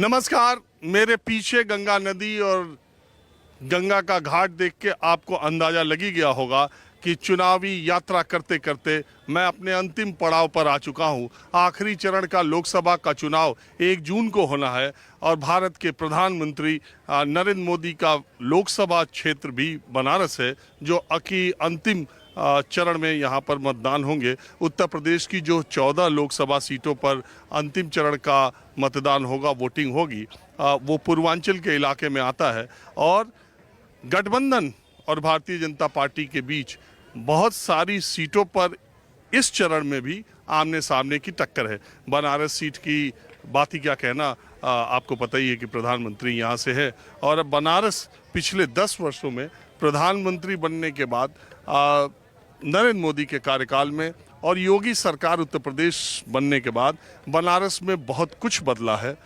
नमस्कार। मेरे पीछे गंगा नदी और गंगा का घाट देख के आपको अंदाजा लगी गया होगा कि चुनावी यात्रा करते करते मैं अपने अंतिम पड़ाव पर आ चुका हूं। आखिरी चरण का लोकसभा का चुनाव 1 जून को होना है और भारत के प्रधानमंत्री नरेंद्र मोदी का लोकसभा क्षेत्र भी बनारस है, जो अंतिम चरण में यहाँ पर मतदान होंगे। उत्तर प्रदेश की जो 14 लोकसभा सीटों पर अंतिम चरण का मतदान होगा, वोटिंग होगी, वो पूर्वांचल के इलाके में आता है और गठबंधन और भारतीय जनता पार्टी के बीच बहुत सारी सीटों पर इस चरण में भी आमने सामने की टक्कर है। बनारस सीट की बात ही क्या कहना, आपको पता ही है कि प्रधानमंत्री यहाँ से है और अब बनारस पिछले 10 वर्षों में प्रधानमंत्री बनने के बाद नरेंद्र मोदी के कार्यकाल में और योगी सरकार उत्तर प्रदेश बनने के बाद बनारस में बहुत कुछ बदला है।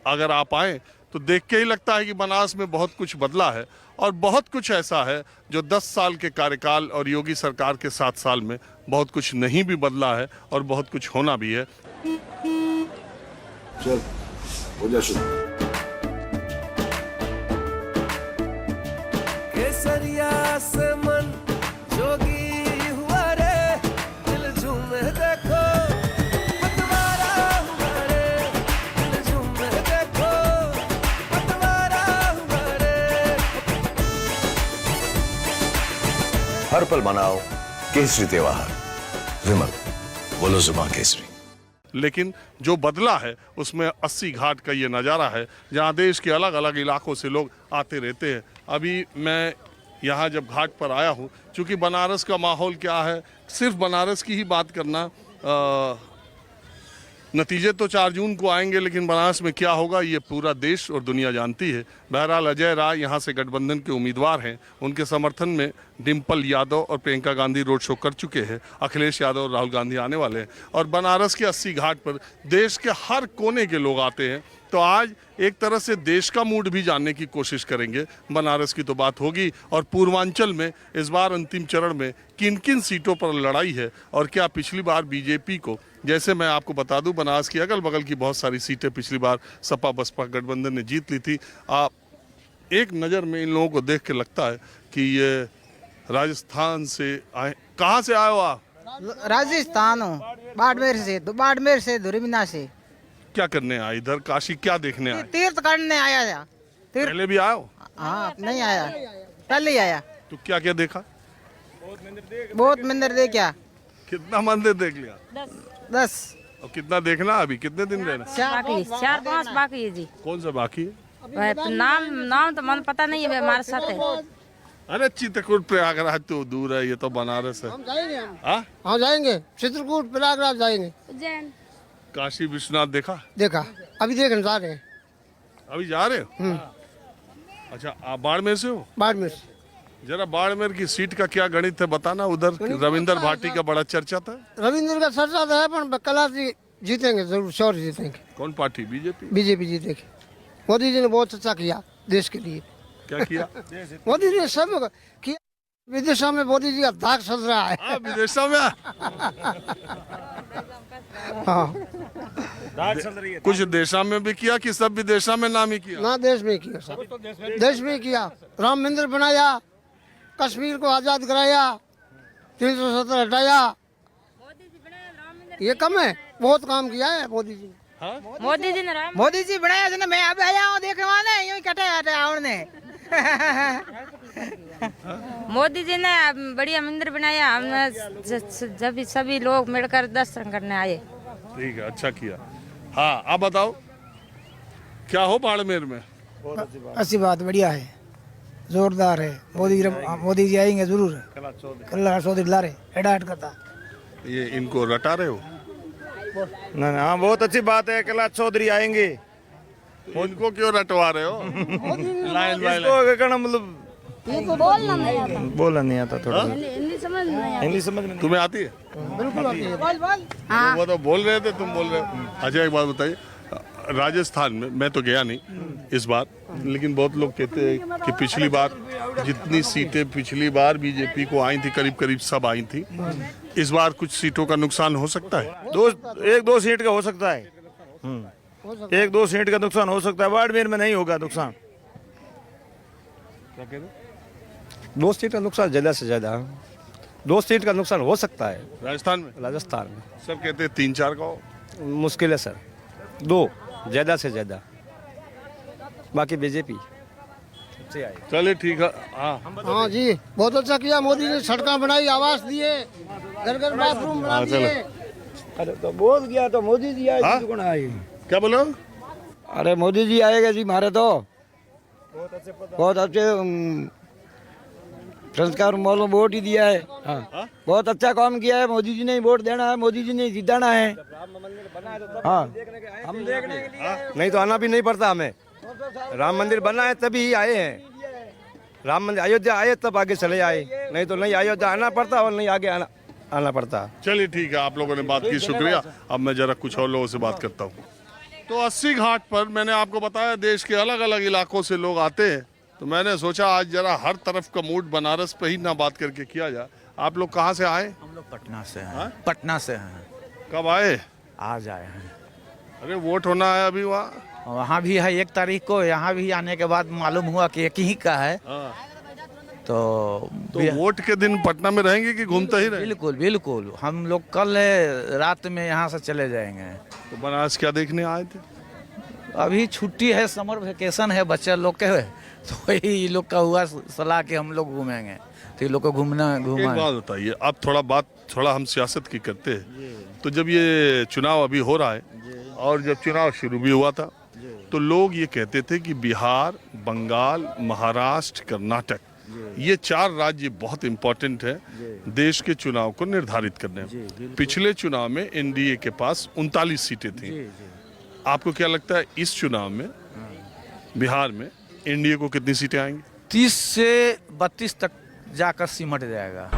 अगर आप आए तो देख के ही लगता है कि बनारस में बहुत कुछ बदला है और बहुत कुछ ऐसा है जो 10 साल के कार्यकाल और योगी सरकार के 7 साल में बहुत कुछ नहीं भी बदला है और बहुत कुछ होना भी है। चल, हो जा शुरू। केसरिया से मन जोगी हुआ रे, दिल झूमे देखो पतवारा हुआ रे, दिल झूमे देखो पतवारा हुआ रे। हर पल मनाओ केसरी त्योहार। विमल, बोलो जुबान केसरी। लेकिन जो बदला है उसमें 80 घाट का ये नज़ारा है, जहाँ देश के अलग अलग इलाकों से लोग आते रहते हैं। अभी मैं यहाँ जब घाट पर आया हूँ, क्योंकि बनारस का माहौल क्या है, सिर्फ बनारस की ही बात करना, नतीजे तो 4 जून को आएंगे, लेकिन बनारस में क्या होगा ये पूरा देश और दुनिया जानती है। बहरहाल अजय राय यहाँ से गठबंधन के उम्मीदवार हैं। उनके समर्थन में डिम्पल यादव और प्रियंका गांधी रोड शो कर चुके हैं। अखिलेश यादव और राहुल गांधी आने वाले हैं और बनारस के 80 घाट पर देश के हर कोने के लोग आते हैं। तो आज एक तरह से देश का मूड भी जानने की कोशिश करेंगे। बनारस की तो बात होगी और पूर्वांचल में इस बार अंतिम चरण में किन किन सीटों पर लड़ाई है और क्या पिछली बार बीजेपी को, जैसे मैं आपको बता दूं, बनारस की अगल बगल की बहुत सारी सीटें पिछली बार सपा बसपा गठबंधन ने जीत ली थी। एक नज़र में इन लोगों को देख के लगता है कि ये राजस्थान से आए। कहाँ से आए हो आप? राजस्थान हो, बाड़मेर से धुरीमिना से। क्या करने आए इधर? काशी क्या देखने आए? तीर्थ करने आया था। पहले भी आए हो? हाँ, नहीं आया, पहले ही आया। तो क्या क्या देखा? बहुत मंदिर देखा। कितना मंदिर देख लिया? 10। और कितना देखना अभी? कितने दिन रहना? 4-5 बाकी है जी। कौन सा बाकी है? नाम तो मन पता नहीं है, हमारे साथ है। अरे चित्रकूट प्रयागराज तो दूर है, ये तो बनारस है। हम जाएंगे, हाँ जाएंगे चित्रकूट प्रयागराज जाएंगे। काशी विश्वनाथ देखा? देखा, अभी देखने जा रहे हैं। अभी जा रहे हो? अच्छा, आप बाड़मेर से हो? बाड़मेर से। जरा बाड़मेर की सीट का क्या गणित है बताना। उधर रविंदर भाटी का बड़ा चर्चा था। रविंद्र का चर्चा तो है, पर कला जी जीतेंगे जरूर, श्योर जीतेंगे। कौन पार्टी? बीजेपी? बीजेपी जीतेगी। मोदी जी ने बहुत अच्छा किया देश के लिए। क्या किया? मोदी जी ने सब किया। विदेशों में मोदी जी का दाग चल रहा है। विदेशों में हाँ, कुछ देशों में भी किया कि सब विदेशों में नाम ही किया? ना देश में किया, सब देश में किया। राम मंदिर बनाया, कश्मीर को आजाद कराया, 370 हटाया। ये कम है, बहुत काम किया है मोदी जी ने। मोदी जी बनाया था ना, मैं अब आया हूँ देखने, यूं कटे आवड़ने। मोदी जी ने बढ़िया मंदिर बनाया, हमने जब सभी लोग मिलकर दर्शन करने आए। ठीक है, अच्छा किया। हाँ, आप बताओ क्या हो बाड़मेर में? अच्छी बात, बढ़िया है, जोरदार है। मोदी जी आएंगे जरूर। कल्ला चौधरी ला रहे हेडाट करता। ये इनको रटा रहे हो? ना हाँ, बहुत अच्छी बात है। कैलाश चौधरी आएंगे। उनको क्यों रटवा रहे हो? लाइन मतलब बोलना नहीं आता, थोड़ा हिंदी समझ में। तुम्हें आती है? बिल्कुल आती है। वो तो बोल रहे थे, तुम बोल रहे हो। अच्छा, एक बात बताइए, राजस्थान में मैं तो गया नहीं इस बार, लेकिन बहुत लोग कहते हैं कि पिछली बार जितनी सीटें पिछली बार बीजेपी को आई थी, करीब करीब सब आई थी। इस बार कुछ सीटों का नुकसान हो सकता है? 1-2 सीट का हो सकता है। एक दो सीट का नुकसान हो सकता है, बाड़मेर में नहीं होगा नुकसान। क्या कह रहे? 2 सीट का नुकसान ज़्यादा से ज़्यादा 2 सीट का नुकसान हो सकता है राजस्थान में राजस्थान में। सब कहते हैं 3-4 का हो। मुश्किल है सर, 2 ज़्यादा से ज़्यादा, बाकी बीजेपी सबसे आए। चलिए ठीक है। हाँ हाँ जी, बहुत अच्छा किया मोदी ने, सड़कें बनाई, आवास दिए, घर घर बाथरूम बना हाँ, दिए। अरे तो बोल गया तो मोदी जी आए, हाँ? कौन आए? क्या बोलो? अरे मोदी जी आएगा जी हमारे तो बहुत अच्छे संस्कार मालूम वोट ही दिया है। हाँ, बहुत अच्छा काम किया है, मोदी जी ने ही वोट देना है, मोदी जी ने जिताना है। हाँ, हम देखने के लिए नहीं तो आना भी नहीं पड़ता हमें। राम मंदिर बना है तभी आए हैं, राम मंदिर अयोध्या आए तब आगे चले आए, नहीं तो नहीं अयोध्या आना पड़ता और नहीं आगे आना पड़ता। चलिए ठीक है, आप लोगों ने बात की, शुक्रिया। अब मैं जरा कुछ और लोगों से बात करता हूँ। तो 80 घाट पर मैंने आपको बताया देश के अलग अलग इलाकों से लोग आते हैं, तो मैंने सोचा आज जरा हर तरफ का मूड बनारस पे ही ना बात करके किया जाए। आप लोग कहाँ से आए? हम लोग पटना से हैं। हाँ? पटना से हैं, कब आए? आज आए हैं। अरे वोट होना है अभी वहाँ। वहाँ भी है 1 तारीख को, यहाँ भी आने के बाद मालूम हुआ कि एक ही का है। तो वोट के दिन पटना में रहेंगे कि घूमते ही रहेंगे? बिल्कुल बिल्कुल, हम लोग कल रात में यहाँ से चले जाएंगे। तो बनारस क्या देखने आए थे? अभी छुट्टी है, समर वेकेशन है बच्चे लोग के, तो वही लोग का हुआ सलाह कि हम लोग घूमेंगे, तो ये लोग को एक घूमना। बात बताइए, अब थोड़ा हम सियासत की करते हैं। तो जब ये चुनाव अभी हो रहा है और जब चुनाव शुरू भी हुआ था, तो लोग ये कहते थे कि बिहार, बंगाल, महाराष्ट्र, कर्नाटक, ये 4 राज्य बहुत इंपॉर्टेंट है देश के चुनाव को निर्धारित करने में। पिछले चुनाव में एनडीए के पास 39 सीटें थी। आपको क्या लगता है इस चुनाव में बिहार में एनडीए को कितनी सीटें आएंगी? 30 से 32 तक जाकर सिमट जाएगा।